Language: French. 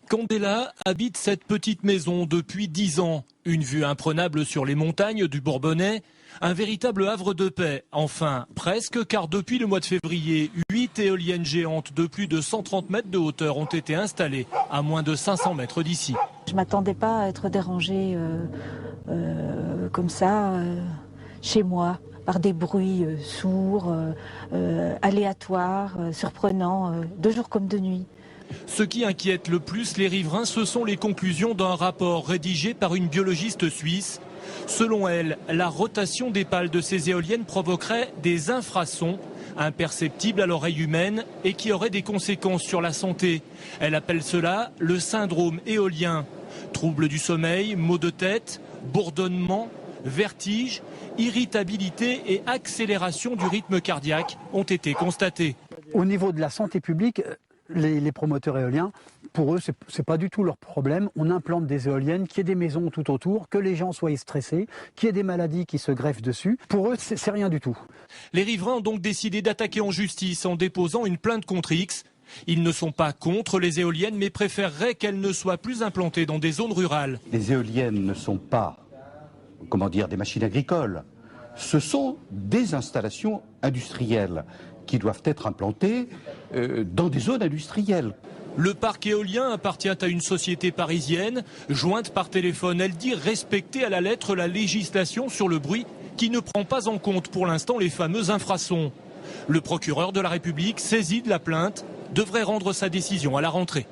Candela habite cette petite maison depuis 10 ans. Une vue imprenable sur les montagnes du Bourbonnais. Un véritable havre de paix, enfin presque, car depuis le mois de février, 8 éoliennes géantes de plus de 130 mètres de hauteur ont été installées à moins de 500 mètres d'ici. Je ne m'attendais pas à être dérangée comme ça chez moi, par des bruits sourds, aléatoires, surprenants, de jour comme de nuit. Ce qui inquiète le plus les riverains, ce sont les conclusions d'un rapport rédigé par une biologiste suisse. Selon elle, la rotation des pales de ces éoliennes provoquerait des infrasons imperceptibles à l'oreille humaine et qui auraient des conséquences sur la santé. Elle appelle cela le syndrome éolien. Troubles du sommeil, maux de tête, bourdonnement, vertige, irritabilité et accélération du rythme cardiaque ont été constatés. Au niveau de la santé publique, les promoteurs éoliens, pour eux, c'est pas du tout leur problème. On implante des éoliennes, qu'il y ait des maisons tout autour, que les gens soient stressés, qu'il y ait des maladies qui se greffent dessus. Pour eux, c'est rien du tout. Les riverains ont donc décidé d'attaquer en justice en déposant une plainte contre X. Ils ne sont pas contre les éoliennes, mais préféreraient qu'elles ne soient plus implantées dans des zones rurales. Les éoliennes ne sont pas, des machines agricoles. Ce sont des installations industrielles qui doivent être implantées dans des zones industrielles. Le parc éolien appartient à une société parisienne. Jointe par téléphone, elle dit respecter à la lettre la législation sur le bruit qui ne prend pas en compte pour l'instant les fameux infrasons. Le procureur de la République, saisi de la plainte, devrait rendre sa décision à la rentrée.